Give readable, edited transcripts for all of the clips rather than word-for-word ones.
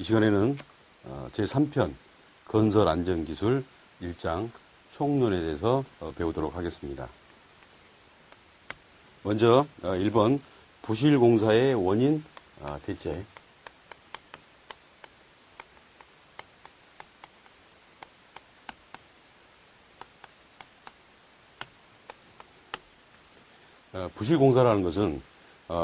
이 시간에는 제3편 건설안전기술 1장 총론에 대해서 배우도록 하겠습니다. 먼저 1번 부실공사의 원인 대책. 부실공사라는 것은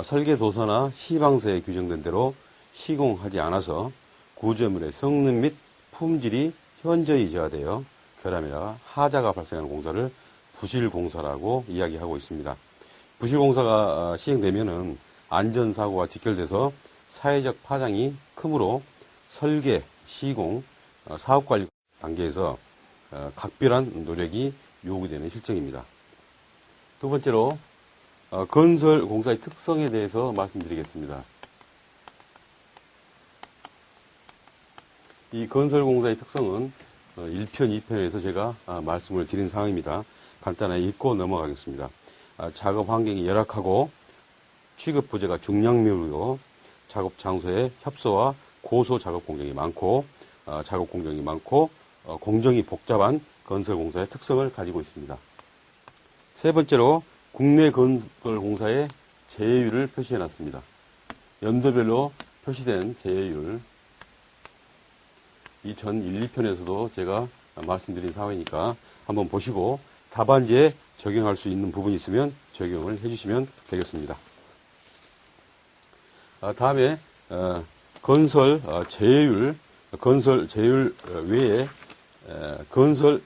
설계도서나 시방서에 규정된 대로 시공하지 않아서 구조물의 성능 및 품질이 현저히 저하되어 결함이나 하자가 발생하는 공사를 부실공사라고 이야기하고 있습니다. 부실공사가 시행되면은 안전사고가 직결돼서 사회적 파장이 크므로 설계, 시공, 사업관리 단계에서 각별한 노력이 요구되는 실정입니다. 두 번째로 건설공사의 특성에 대해서 말씀드리겠습니다. 이 건설공사의 특성은 1편, 2편에서 제가 말씀을 드린 사항입니다. 간단하게 읽고 넘어가겠습니다. 작업 환경이 열악하고 취급 부재가 중량미이고 작업 장소에 협소와 고소 작업 공정이 많고 작업 공정이 많고 공정이 복잡한 건설공사의 특성을 가지고 있습니다. 세 번째로 국내 건설공사의 제외율을 표시해 놨습니다. 연도별로 표시된 제외율, 이 전 1, 2편에서도 제가 말씀드린 사항이니까 한번 보시고 답안지에 적용할 수 있는 부분이 있으면 적용을 해주시면 되겠습니다. 다음에 건설 제외율, 건설 제외율 외에 건설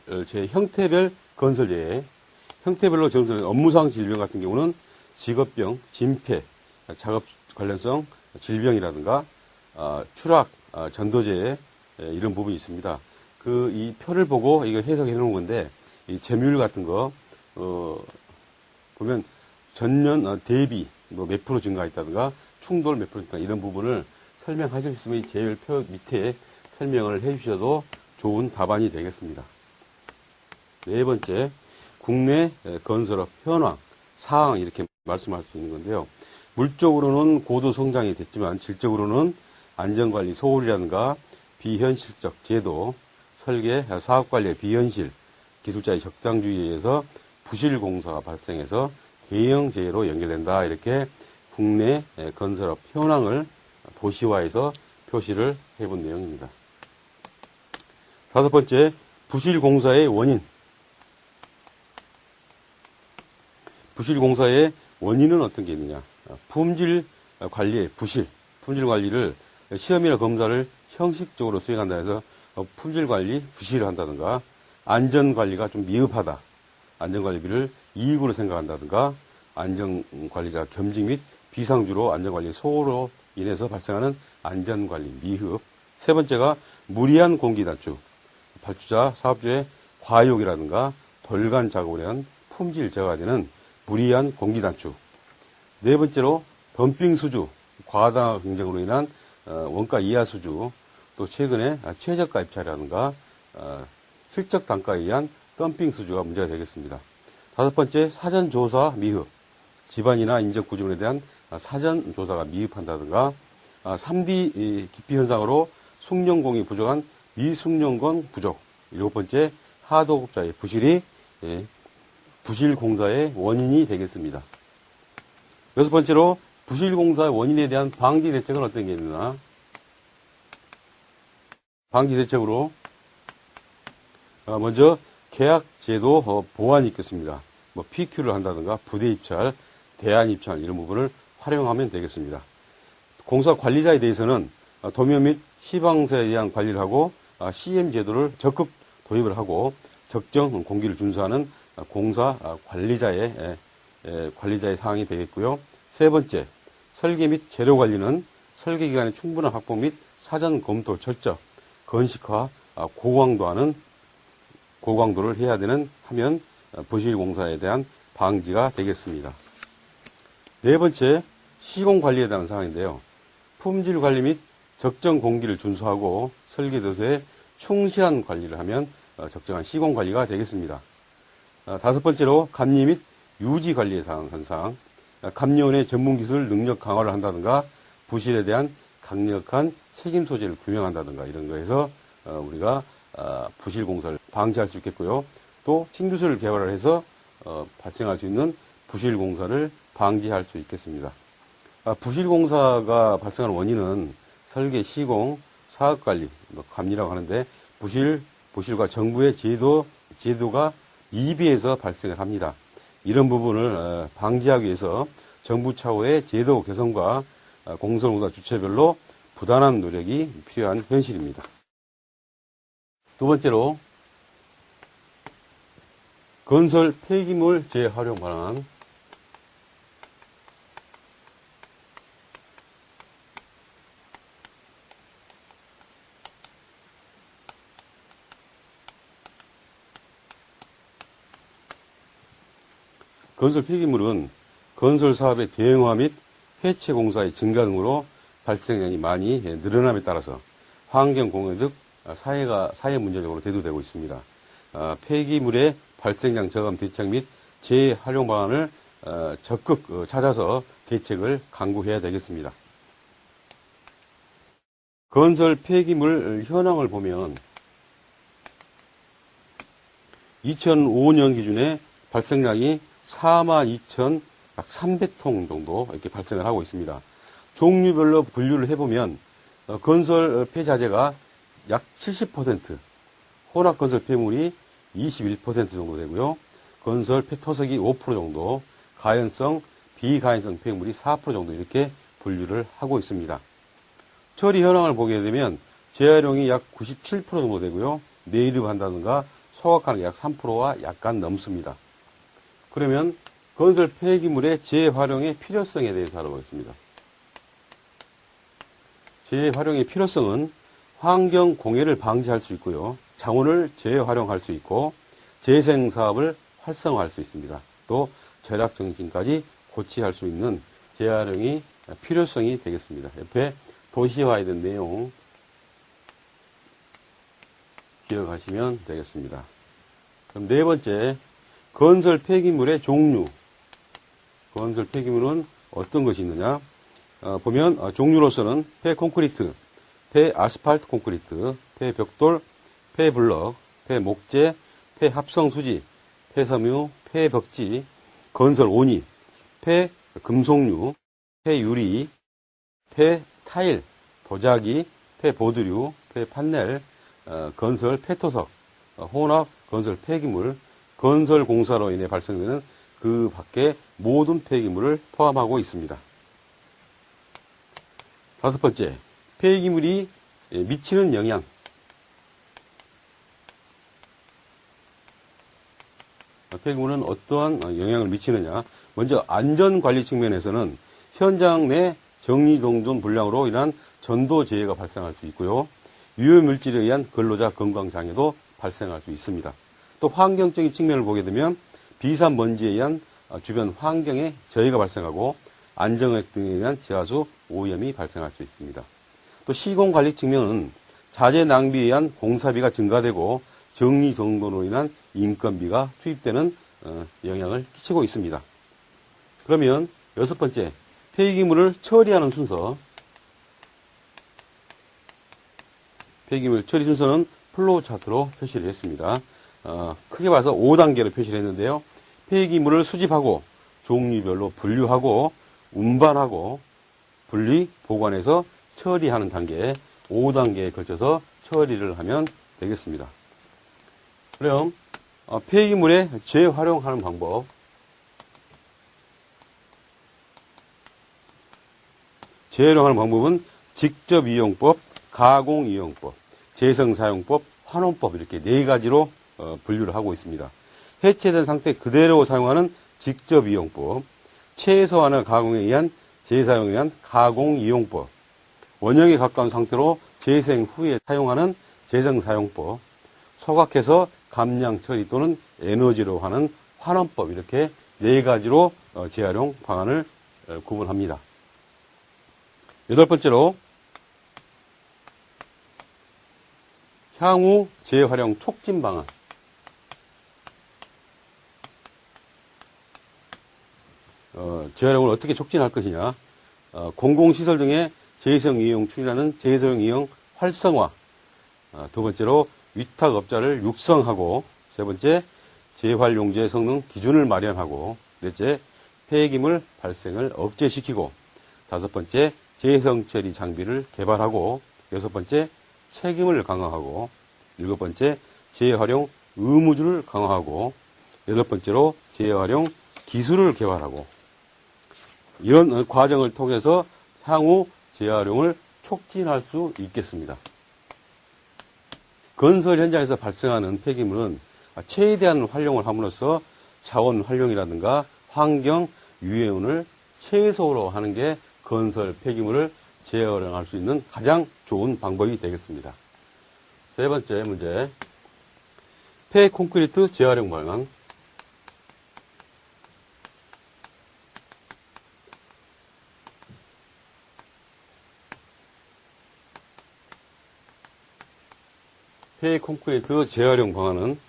형태별 건설 제외, 형태별로 정해진 업무상 질병 같은 경우는 직업병, 진폐, 작업 관련성 질병이라든가 추락, 전도제해 이런 부분이 있습니다. 이 표를 보고 이거 해석해 놓은 건데, 이 점유율 같은 거, 보면 전년 대비 몇 프로 증가했다든가 충돌 몇 프로 증가 이런 부분을 설명하실 수 있으면 이 제외율표 밑에 설명을 해 주셔도 좋은 답안이 되겠습니다. 네 번째, 국내 건설업 현황, 상황 이렇게 말씀할 수 있는 건데요. 물적으로는 고도 성장이 됐지만 질적으로는 안전관리 소홀이라든가 비현실적 제도, 설계, 사업관리의 비현실, 기술자의 적당주의에 의해서 부실공사가 발생해서 대형재해로 연결된다. 이렇게 국내 건설업 현황을 도시화해서 표시를 해본 내용입니다. 다섯 번째, 부실공사의 원인. 부실공사의 원인은 어떤 게 있느냐. 품질 관리의 부실, 품질 관리를 시험이나 검사를 형식적으로 수행한다 해서 품질 관리 부실을 한다든가 안전관리가 좀 미흡하다. 안전관리비를 이익으로 생각한다든가 안전관리자 겸직 및 비상주로 안전관리 소홀로 인해서 발생하는 안전관리 미흡. 세 번째가 무리한 공기 단축. 발주자, 사업주의 과욕이라든가 돌간 작업에 의한 품질 저하가 되는 무리한 공기 단축. 네 번째로 덤핑 수주, 과다 경쟁으로 인한 원가 이하 수주, 또 최근에 최저가 입찰이라든가 실적 단가에 의한 덤핑 수주가 문제가 되겠습니다. 다섯 번째, 사전 조사 미흡, 집안이나 인적 구조물에 대한 사전 조사가 미흡한다든가 3D 기피 현상으로 숙련공이 부족한 미숙련공 부족. 일곱 번째, 하도급자의 부실이 부실공사의 원인이 되겠습니다. 여섯 번째로 부실공사의 원인에 대한 방지 대책은 어떤 게 있느냐. 방지 대책으로 먼저 계약제도 보완이 있겠습니다. PQ를 한다든가 부대 입찰, 대안 입찰 이런 부분을 활용하면 되겠습니다. 공사 관리자에 대해서는 도면 및 시방서에 대한 관리를 하고 CM 제도를 적극 도입을 하고 적정 공기를 준수하는 공사 관리자의 사항이 되겠고요. 세 번째, 설계 및 재료 관리는 설계 기간의 충분한 확보 및 사전 검토 철저, 건식화, 고강도를 해야 하면 부실공사에 대한 방지가 되겠습니다. 네 번째, 시공관리에 대한 사항인데요. 품질관리 및 적정 공기를 준수하고 설계도서에 충실한 관리를 하면 적정한 시공관리가 되겠습니다. 다섯 번째로 감리 및 유지관리에 대한 사항, 감리원의 전문기술 능력 강화를 한다든가 부실에 대한 강력한 책임 소재를 규명한다든가 이런 거에서 우리가 부실 공사를 방지할 수 있겠고요. 또 신기술을 개발을 해서 발생할 수 있는 부실 공사를 방지할 수 있겠습니다. 부실 공사가 발생하는 원인은 설계, 시공, 사업관리, 감리라고 하는데 부실과 정부의 제도가 미비해서 발생을 합니다. 이런 부분을 방지하기 위해서 정부 차원의 제도 개선과 공설공사 주체별로 부단한 노력이 필요한 현실입니다. 두 번째로 건설 폐기물 재활용 방안. 건설 폐기물은 건설 사업의 대형화 및 해체 공사의 증가 등으로 발생량이 많이 늘어남에 따라서 환경 공해 등 사회 문제적으로 대두되고 있습니다. 폐기물의 발생량 저감 대책 및 재활용 방안을 적극 찾아서 대책을 강구해야 되겠습니다. 건설 폐기물 현황을 보면 2005년 기준에 발생량이 42,300톤 정도 이렇게 발생을 하고 있습니다. 종류별로 분류를 해보면 건설 폐자재가 약 70%, 혼합 건설 폐물이 21% 정도 되고요. 건설 폐토석이 5% 정도, 가연성, 비가연성 폐물이 4% 정도 이렇게 분류를 하고 있습니다. 처리 현황을 보게 되면 재활용이 약 97% 정도 되고요. 매립한다든가 소각하는 게 약 3%와 약간 넘습니다. 그러면 건설 폐기물의 재활용의 필요성에 대해서 알아보겠습니다. 재활용의 필요성은 환경 공해를 방지할 수 있고요. 자원을 재활용할 수 있고 재생 사업을 활성화할 수 있습니다. 또 절약 정신까지 고취할 수 있는 재활용이 필요성이 되겠습니다. 옆에 도시화에 대한 내용 기억하시면 되겠습니다. 그럼 네 번째, 건설 폐기물의 종류. 건설 폐기물은 어떤 것이 있느냐? 보면 종류로서는 폐콘크리트, 폐아스팔트 콘크리트, 폐벽돌, 폐블럭, 폐목재, 폐합성수지, 폐섬유, 폐벽지, 건설 온이, 폐금속류, 폐유리, 폐타일, 도자기, 폐보드류, 폐판넬, 건설 폐토석, 혼합 건설 폐기물, 건설 공사로 인해 발생되는 그 밖의 모든 폐기물을 포함하고 있습니다. 다섯 번째, 폐기물이 미치는 영향. 폐기물은 어떠한 영향을 미치느냐. 먼저 안전관리 측면에서는 현장 내 정리동전 불량으로 인한 전도재해가 발생할 수 있고요. 유해물질에 의한 근로자 건강장애도 발생할 수 있습니다. 또 환경적인 측면을 보게 되면 비산먼지에 의한 주변 환경에 저해가 발생하고 안정액 등에 의한 지하수 오염이 발생할 수 있습니다. 또 시공관리 측면은 자재 낭비에 의한 공사비가 증가되고 정리정돈으로 인한 인건비가 투입되는 영향을 끼치고 있습니다. 그러면 여섯 번째, 폐기물을 처리하는 순서. 폐기물 처리 순서는 플로우 차트로 표시를 했습니다. 크게 봐서 5단계로 표시를 했는데요. 폐기물을 수집하고 종류별로 분류하고 운반하고 분리, 보관해서 처리하는 단계 5단계에 걸쳐서 처리를 하면 되겠습니다. 그럼 폐기물에 재활용하는 방법. 재활용하는 방법은 직접이용법, 가공이용법, 재생사용법, 환원법 이렇게 네 가지로 분류를 하고 있습니다. 해체된 상태 그대로 사용하는 직접이용법, 최소한의 가공에 의한 재사용에 의한 가공이용법, 원형에 가까운 상태로 재생 후에 사용하는 재생사용법, 소각해서 감량 처리 또는 에너지로 하는 환원법 이렇게 네 가지로 재활용 방안을 구분합니다. 여덟 번째로 향후 재활용 촉진 방안. 재활용을 어떻게 촉진할 것이냐. 공공시설 등의 재해성 이용 추진하는 재해성 이용 활성화. 두 번째로 위탁업자를 육성하고, 세 번째 재활용제 성능 기준을 마련하고, 넷째 폐기물 발생을 억제시키고, 다섯 번째 재해성 처리 장비를 개발하고, 여섯 번째 책임을 강화하고, 일곱 번째 재활용 의무주를 강화하고, 여덟 번째로 재활용 기술을 개발하고, 이런 과정을 통해서 향후 재활용을 촉진할 수 있겠습니다. 건설 현장에서 발생하는 폐기물은 최대한 활용을 함으로써 자원 활용이라든가 환경 유해온을 최소로 하는 게 건설 폐기물을 재활용할 수 있는 가장 좋은 방법이 되겠습니다. 세 번째 문제, 폐 콘크리트 재활용 방안. 폐 콘크리트 재활용 방안은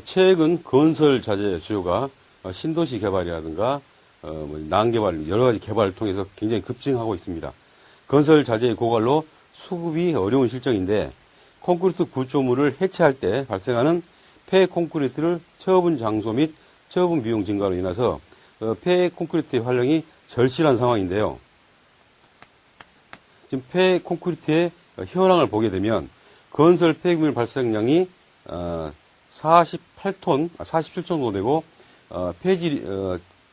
최근 건설 자재 수요가 신도시 개발이라든가 난개발 여러 가지 개발을 통해서 굉장히 급증하고 있습니다. 건설 자재의 고갈로 수급이 어려운 실정인데 콘크리트 구조물을 해체할 때 발생하는 폐 콘크리트를 처분 장소 및 처분 비용 증가로 인해서 폐 콘크리트의 활용이 절실한 상황인데요. 지금 폐 콘크리트의 현황을 보게 되면 건설 폐기물 발생량이 47톤 정도 되고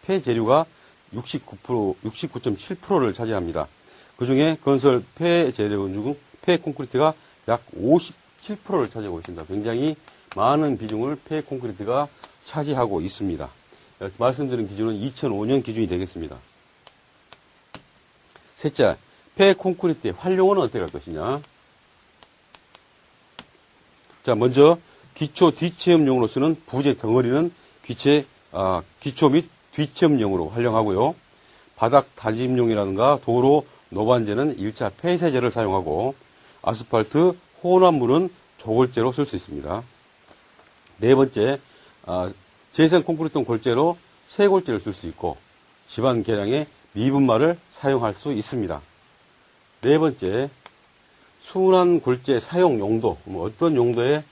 폐재료가 69.7%를 차지합니다. 그 중에 건설 폐재료 중 폐콘크리트가 약 57%를 차지하고 있습니다. 굉장히 많은 비중을 폐콘크리트가 차지하고 있습니다. 말씀드린 기준은 2005년 기준이 되겠습니다. 셋째, 폐콘크리트의 활용은 어떻게 할 것이냐. 자, 먼저 기초 뒤체험용으로 쓰는 부재 덩어리는 기초 및 뒤체험용으로 활용하고요. 바닥 다짐용이라든가 도로 노반재는 1차 폐쇄제를 사용하고, 아스팔트 혼합물은 조골재로 쓸 수 있습니다. 네 번째, 재생 콘크리트 골재로 쇄골재를 쓸 수 있고, 집안 계량에 미분말을 사용할 수 있습니다. 네 번째, 순환 골재 사용 용도, 어떤 용도에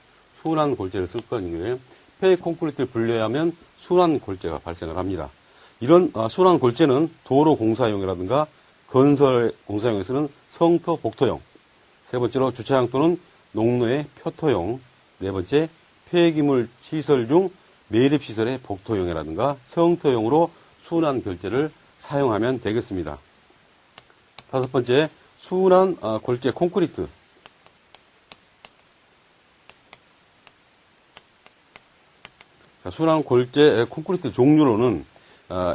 순환 골재를 쓸 거냐면 폐 콘크리트를 분리하면 순환 골재가 발생을 합니다. 이런 순환 골재는 도로 공사용이라든가 건설 공사용에서는 성토 복토용, 세 번째로 주차장 또는 농로의 표토용, 네 번째 폐기물 시설 중 매립시설의 복토용이라든가 성토용으로 순환 골재를 사용하면 되겠습니다. 다섯 번째, 순환 골재 콘크리트. 순환 골재 콘크리트 종류로는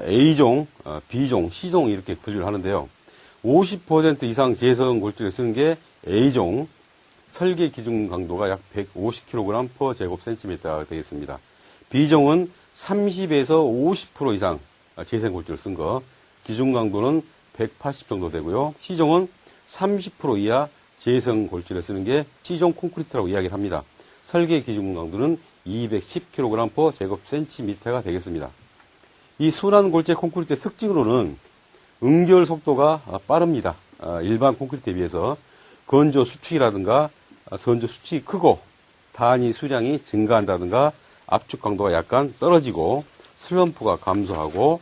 A종, B종, C종 이렇게 분류를 하는데요. 50% 이상 재성 골재를 쓰는 게 A종, 설계 기준 강도가 약 150kg per 제곱센티미터가 되겠습니다. B종은 30에서 50% 이상 재생 골재를 쓴 거, 기준 강도는 180 정도 되고요. C종은 30% 이하 재성 골재를 쓰는 게 C종 콘크리트라고 이야기를 합니다. 설계 기준 강도는 210kg per 제곱센티미터가 되겠습니다. 이 순환 골재 콘크리트의 특징으로는 응결 속도가 빠릅니다. 일반 콘크리트에 비해서 건조 수축이라든가 건조 수축이 크고 단위 수량이 증가한다든가 압축 강도가 약간 떨어지고 슬럼프가 감소하고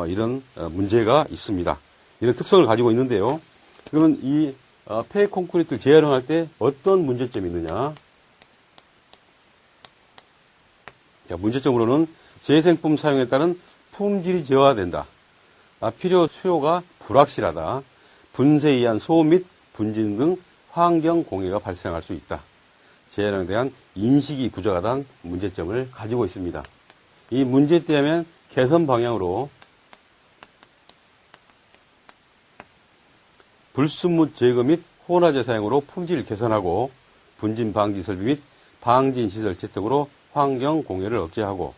이런 문제가 있습니다. 이런 특성을 가지고 있는데요. 그러면 이 폐 콘크리트를 재활용할 때 어떤 문제점이 있느냐? 문제점으로는 재생품 사용에 따른 품질이 저하된다. 필요 수요가 불확실하다. 분쇄에 의한 소음 및 분진 등 환경 공해가 발생할 수 있다. 재활용에 대한 인식이 부족하다는 문제점을 가지고 있습니다. 이 문제 때문에 개선 방향으로 불순물 제거 및 혼화제 사용으로 품질 개선하고 분진 방지 설비 및 방진 시설 채택으로 환경 공해를 억제하고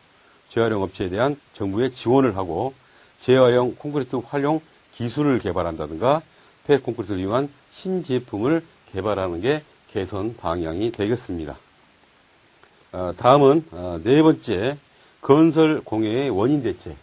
재활용 업체에 대한 정부의 지원을 하고 재활용 콘크리트 활용 기술을 개발한다든가 폐 콘크리트를 이용한 신제품을 개발하는 게 개선 방향이 되겠습니다. 다음은 네 번째, 건설 공해의 원인 대책.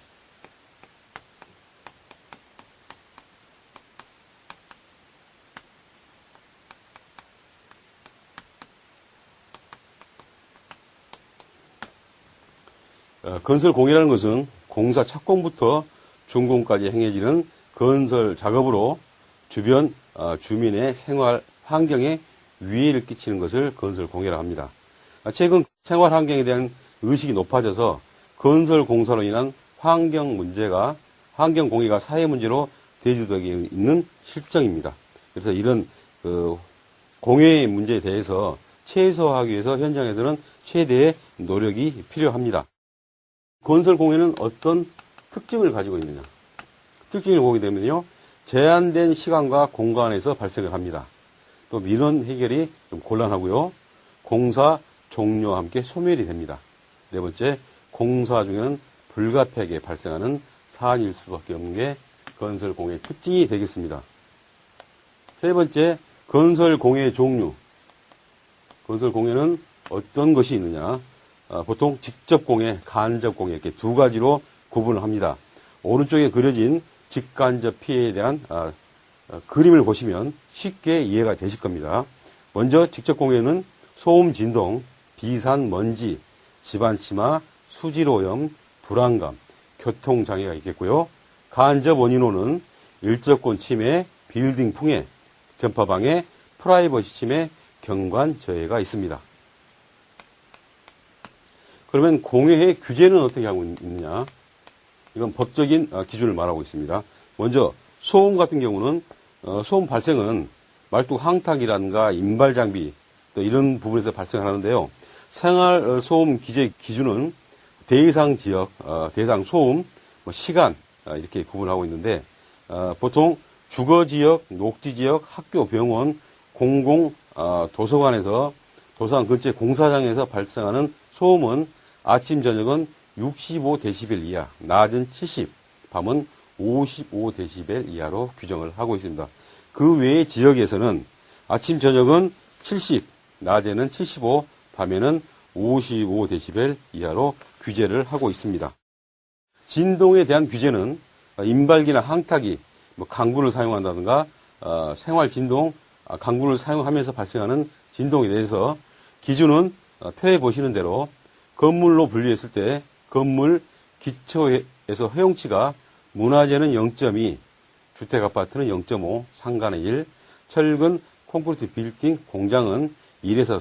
건설 공해라는 것은 공사 착공부터 준공까지 행해지는 건설 작업으로 주변 주민의 생활 환경에 위해를 끼치는 것을 건설 공해라고 합니다. 최근 생활 환경에 대한 의식이 높아져서 건설 공사로 인한 환경 공해가 사회 문제로 대두되고 있는 실정입니다. 그래서 이런 공해의 문제에 대해서 최소화하기 위해서 현장에서는 최대의 노력이 필요합니다. 건설 공해는 어떤 특징을 가지고 있느냐? 특징을 보게 되면요, 제한된 시간과 공간에서 발생을 합니다. 또 민원 해결이 좀 곤란하고요, 공사 종료와 함께 소멸이 됩니다. 네 번째, 공사 중에는 불가피하게 발생하는 사안일 수밖에 없는 게 건설 공해의 특징이 되겠습니다. 세 번째, 건설 공해의 종류. 건설 공해는 어떤 것이 있느냐? 보통 직접 공해, 간접 공해 이렇게 두 가지로 구분을 합니다. 오른쪽에 그려진 직간접 피해에 대한 그림을 보시면 쉽게 이해가 되실 겁니다. 먼저 직접 공해는 소음, 진동, 비산, 먼지, 집안 침하, 수질 오염, 불안감, 교통 장애가 있겠고요. 간접 원인으로는 일조권 침해, 빌딩 풍해, 전파 방해, 프라이버시 침해, 경관 저해가 있습니다. 그러면 공해의 규제는 어떻게 하고 있느냐? 이건 법적인 기준을 말하고 있습니다. 먼저 소음 같은 경우는 소음 발생은 말뚝 항탁이라든가 인발 장비 또 이런 부분에서 발생하는데요. 생활 소음 규제 기준은 대상 지역, 대상 소음, 시간 이렇게 구분하고 있는데 보통 주거 지역, 녹지 지역, 학교, 병원, 공공 도서관에서 도서관 근처 공사장에서 발생하는 소음은 아침 저녁은 65데시벨 이하, 낮은 70, 밤은 55데시벨 이하로 규정을 하고 있습니다. 그 외의 지역에서는 아침 저녁은 70, 낮에는 75, 밤에는 55데시벨 이하로 규제를 하고 있습니다. 진동에 대한 규제는 인발기나 항탁이 강구를 사용한다든가 생활 진동, 강구를 사용하면서 발생하는 진동에 대해서 기준은 표에 보시는 대로 건물로 분류했을 때 건물 기초에서 허용치가 문화재는 0.2, 주택 아파트는 0.5, 상가는 1, 철근 콘크리트 빌딩 공장은 1에서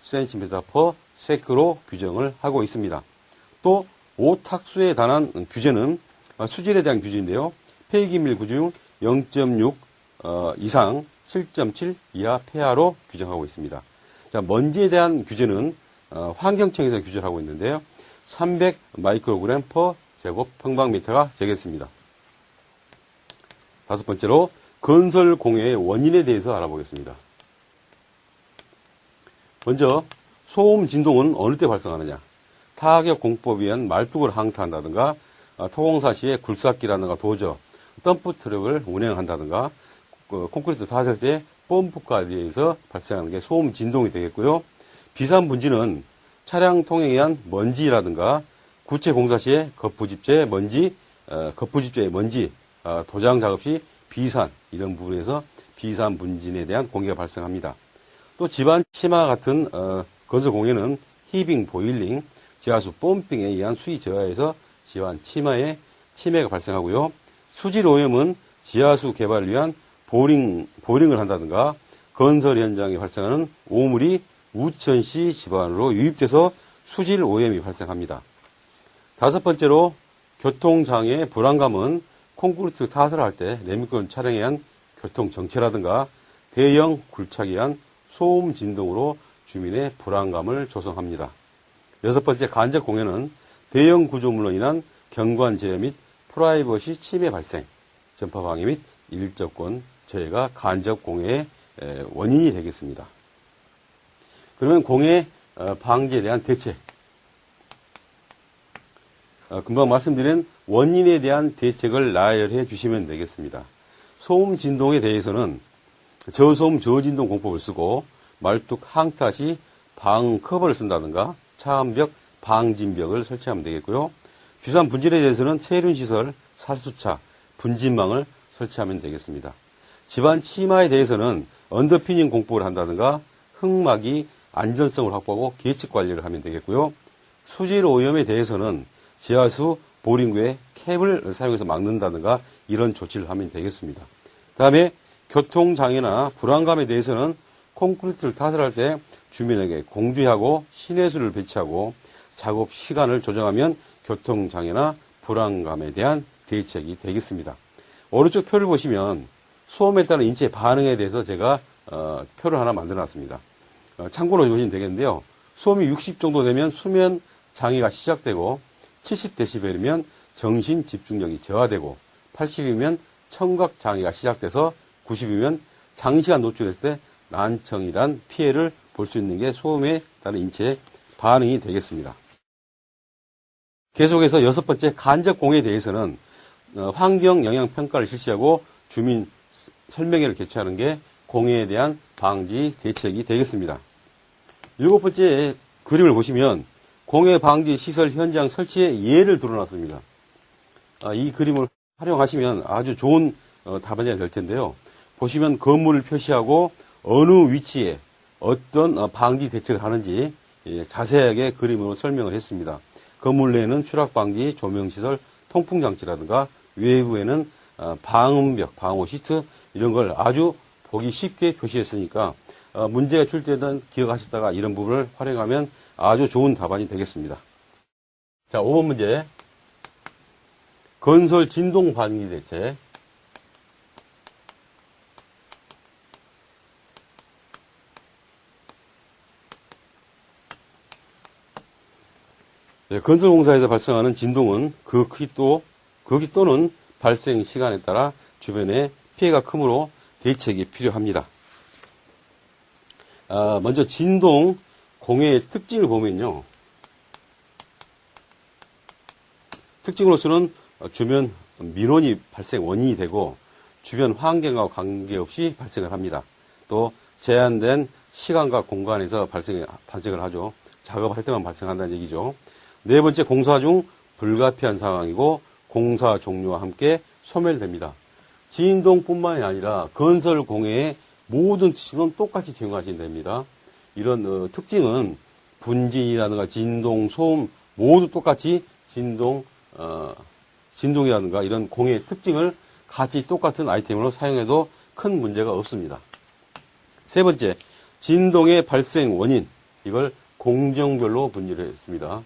4cm per 세크로 규정을 하고 있습니다. 또 오탁수에 관한 규제는 수질에 대한 규제인데요. 폐기물 구중 0.6 이상 7.7 이하 폐하로 규정하고 있습니다. 자, 먼지에 대한 규제는 환경청에서 규제를 하고 있는데요. 300 마이크로그램 per 제곱 평방미터가 되겠습니다. 다섯 번째로 건설 공해의 원인에 대해서 알아보겠습니다. 먼저 소음 진동은 어느 때 발생하느냐? 타격 공법에 의한 말뚝을 항타한다든가 토공사 시에 굴삭기라든가 도저, 덤프 트럭을 운행한다든가 콘크리트 타설 때 펌프까지 의해서 발생하는 게 소음 진동이 되겠고요. 비산 분지는 차량 통행에 의한 먼지라든가 구체 공사 시에 거푸집재의 먼지, 도장 작업 시 비산 이런 부분에서 비산 분진에 대한 공해가 발생합니다. 또 집안 침하 같은 건설 공해는 히빙, 보일링, 지하수 펌핑에 의한 수위 저하에서 집안 침하에 침해가 발생하고요. 수질 오염은 지하수 개발을 위한 보링을 한다든가 건설 현장에 발생하는 오물이 우천시 집안으로 유입돼서 수질 오염이 발생합니다. 다섯 번째로 교통장애 불안감은 콘크리트 타설을 할 때 레미권 차량에 의한 교통정체라든가 대형 굴착에 의한 소음 진동으로 주민의 불안감을 조성합니다. 여섯 번째 간접 공해는 대형 구조물로 인한 경관 제어 및 프라이버시 침해 발생, 전파 방해 및 일조권 저해가 간접 공해의 원인이 되겠습니다. 그러면 공해 방지에 대한 대책. 금방 말씀드린 원인에 대한 대책을 나열해 주시면 되겠습니다. 소음 진동에 대해서는 저소음 저진동 공법을 쓰고 말뚝 항타 시 방 커버를 쓴다든가 차암벽, 방진벽을 설치하면 되겠고요. 비산 분진에 대해서는 세륜시설, 살수차, 분진망을 설치하면 되겠습니다. 집안 침하에 대해서는 언더피닝 공법을 한다든가 흙막이 안전성을 확보하고 계측 관리를 하면 되겠고요. 수질 오염에 대해서는 지하수 보링구에 캡을 사용해서 막는다든가 이런 조치를 하면 되겠습니다. 다음에 교통장애나 불안감에 대해서는 콘크리트를 타설할 때 주민에게 공주하고 신해수를 배치하고 작업 시간을 조정하면 교통장애나 불안감에 대한 대책이 되겠습니다. 오른쪽 표를 보시면 소음에 따른 인체 반응에 대해서 제가 표를 하나 만들어 놨습니다. 참고로 보시면 되겠는데요. 소음이 60 정도 되면 수면 장애가 시작되고 70dB이면 정신 집중력이 저하되고 80이면 청각 장애가 시작돼서 90이면 장시간 노출했을 때 난청이란 피해를 볼 수 있는 게 소음에 따른 인체 반응이 되겠습니다. 계속해서 6번째 간접공해에 대해서는 환경영향평가를 실시하고 주민 설명회를 개최하는 게 공해에 대한 방지 대책이 되겠습니다. 7번째 그림을 보시면 공해 방지 시설 현장 설치의 예를 들어놨습니다. 이 그림을 활용하시면 아주 좋은 답안지가 될 텐데요. 보시면 건물을 표시하고 어느 위치에 어떤 방지 대책을 하는지 자세하게 그림으로 설명을 했습니다. 건물 내에는 추락 방지, 조명 시설, 통풍 장치라든가 외부에는 방음벽, 방호 시트 이런 걸 아주 보기 쉽게 표시했으니까 문제가 출제된 기억하시다가 이런 부분을 활용하면 아주 좋은 답안이 되겠습니다. 자, 5번 문제. 건설 진동 방지 대책. 건설공사에서 발생하는 진동은 그 크기 또는 발생 시간에 따라 주변에 피해가 크므로 대책이 필요합니다. 먼저 진동 공해의 특징을 보면요. 특징으로서는 주변 민원이 발생 원인이 되고 주변 환경과 관계없이 발생을 합니다. 또 제한된 시간과 공간에서 발생을 하죠. 작업할 때만 발생한다는 얘기죠. 네 번째, 공사 중 불가피한 상황이고 공사 종료와 함께 소멸됩니다. 진동뿐만이 아니라 건설 공해의 모든 특징은 똑같이 적용하시면 됩니다. 이런 특징은 분진이라든가 진동, 소음 모두 똑같이 진동이라든가 이런 공해의 특징을 같이 똑같은 아이템으로 사용해도 큰 문제가 없습니다. 세 번째, 진동의 발생 원인. 이걸 공정별로 분류를 했습니다.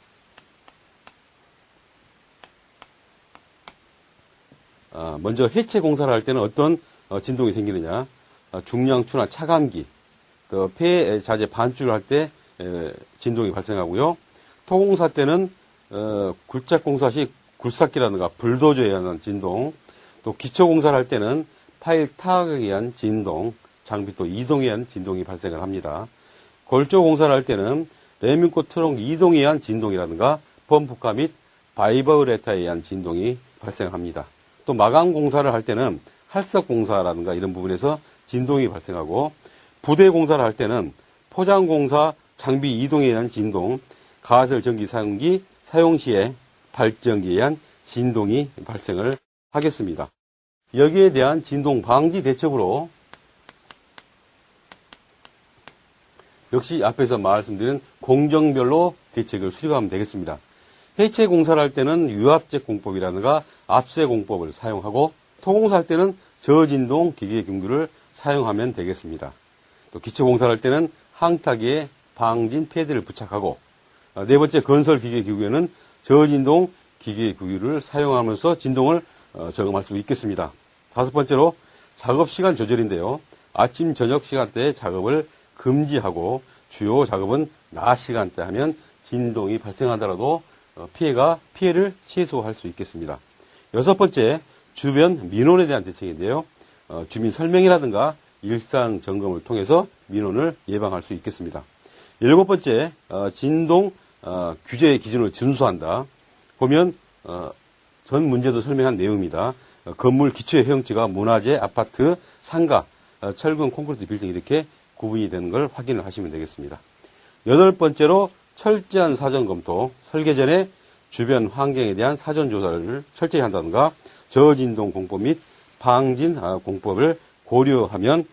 먼저 해체 공사를 할 때는 어떤 진동이 생기느냐. 중량추나 차감기, 폐자재 반출을 할 때 진동이 발생하고요. 토공사 때는 굴착공사 시 굴삭기라든가 불도저에 의한 진동, 또 기초공사를 할 때는 파일 타격에 의한 진동, 장비 또 이동에 의한 진동이 발생을 합니다. 골조공사를 할 때는 레민꽃 트렁크 이동에 의한 진동이라든가 펌프카 및 바이브레터에 의한 진동이 발생합니다. 또 마감공사를 할 때는 할석공사라든가 이런 부분에서 진동이 발생하고 부대공사를 할 때는 포장공사 장비 이동에 의한 진동, 가설 전기 사용기 사용 시에 발전기에 의한 진동이 발생을 하겠습니다. 여기에 대한 진동 방지 대책으로 역시 앞에서 말씀드린 공정별로 대책을 수립하면 되겠습니다. 해체 공사를 할 때는 유압제 공법이라든가 압세 공법을 사용하고 토공사 할 때는 저진동 기계균구를 사용하면 되겠습니다. 또 기초공사를 할 때는 항타기에 방진 패드를 부착하고 네 번째 건설 기계기구에는 저진동 기계기구를 사용하면서 진동을 저감할 수 있겠습니다. 다섯 번째로 작업시간 조절인데요. 아침 저녁 시간대에 작업을 금지하고 주요 작업은 낮 시간대 하면 진동이 발생하더라도 피해를 최소화할 수 있겠습니다. 여섯 번째, 주변 민원에 대한 대책인데요. 주민 설명이라든가 일상 점검을 통해서 민원을 예방할 수 있겠습니다. 일곱 번째, 진동 규제 기준을 준수한다. 보면 전 문제도 설명한 내용입니다. 건물 기초의 허용지가 문화재, 아파트, 상가, 철근, 콘크리트 빌딩 이렇게 구분이 되는 걸 확인을 하시면 되겠습니다. 여덟 번째로 철저한 사전 검토, 설계 전에 주변 환경에 대한 사전 조사를 철저히 한다든가 저진동 공법 및 방진 공법을 고려하면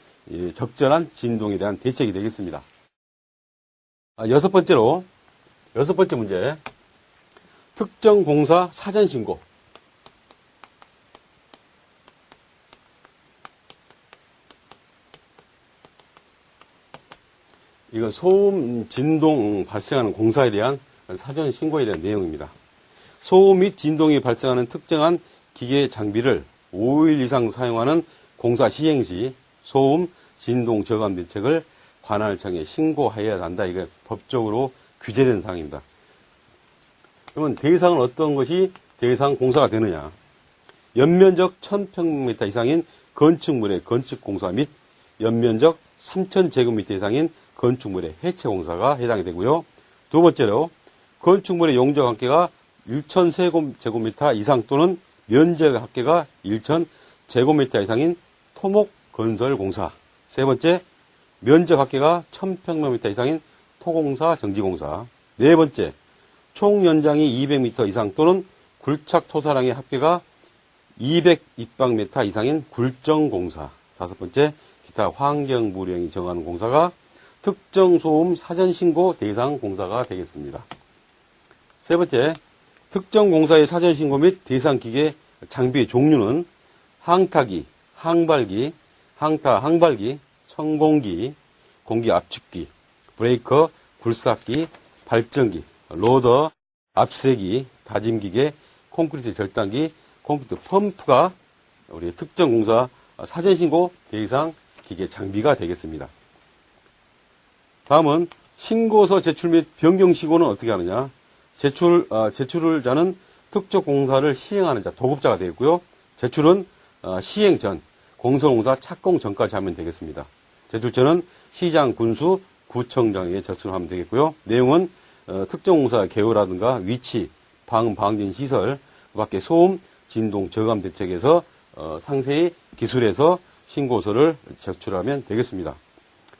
적절한 진동에 대한 대책이 되겠습니다. 여섯 번째 문제. 특정 공사 사전 신고. 이건 소음, 진동 발생하는 공사에 대한 사전 신고에 대한 내용입니다. 소음 및 진동이 발생하는 특정한 기계 장비를 5일 이상 사용하는 공사 시행 시 소음, 진동 저감 대책을 관할청에 신고하여야 한다. 이게 법적으로 규제된 사항입니다. 그러면 대상은 어떤 것이 대상 공사가 되느냐? 연면적 1000평미터 이상인 건축물의 건축공사 및 연면적 3000제곱미터 이상인 건축물의 해체공사가 해당이 되고요. 두 번째로 건축물의 용적 합계가 1000제곱미터 이상 또는 면적 합계가 1000제곱미터 이상인 토목건설공사. 세 번째, 면적 합계가 1000평방미터 이상인 토공사, 정지공사. 네 번째, 총 연장이 200m 이상 또는 굴착 토사량의 합계가 200입방미터 이상인 굴정공사. 다섯 번째, 기타 환경부령이 정하는 공사가 특정 소음 사전 신고 대상 공사가 되겠습니다. 세 번째, 특정 공사의 사전 신고 및 대상 기계 장비의 종류는 항타기, 항발기, 항발기, 천공기, 공기 압축기, 브레이커, 굴삭기, 발전기, 로더, 압세기, 다짐기계, 콘크리트 절단기, 콘크리트 펌프가 우리 특정 공사 사전 신고 대상 기계 장비가 되겠습니다. 다음은 신고서 제출 및 변경 신고는 어떻게 하느냐? 제출자는 특정 공사를 시행하는 자, 도급자가 되겠고요. 제출은 시행 전, 공사공사 착공 전까지 하면 되겠습니다. 제출처는 시장, 군수, 구청장에게 제출하면 되겠고요. 내용은 특정 공사 개요라든가 위치, 방진 시설, 그 밖에 소음, 진동, 저감 대책에서 상세히 기술해서 신고서를 제출하면 되겠습니다.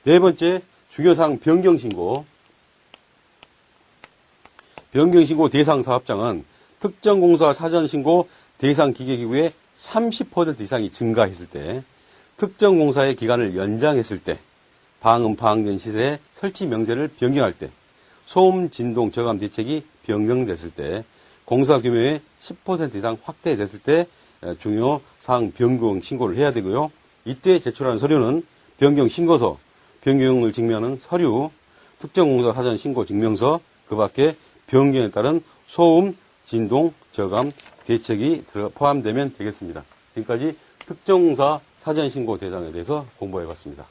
네 번째, 중요사항 변경신고. 변경신고 대상 사업장은 특정 공사 사전 신고 대상 기계기구의 30% 이상이 증가했을 때, 특정 공사의 기간을 연장했을 때, 방된 시설의 설치 명세를 변경할 때, 소음, 진동, 저감 대책이 변경됐을 때, 공사 규모의 10% 이상 확대됐을 때 중요 사항 변경 신고를 해야 되고요. 이때 제출하는 서류는 변경 신고서, 변경을 증명하는 서류, 특정 공사 사전 신고 증명서, 그 밖에 변경에 따른 소음, 진동, 저감 대책이 포함되면 되겠습니다. 지금까지 특정 공사 사전 신고 대상에 대해서 공부해 봤습니다.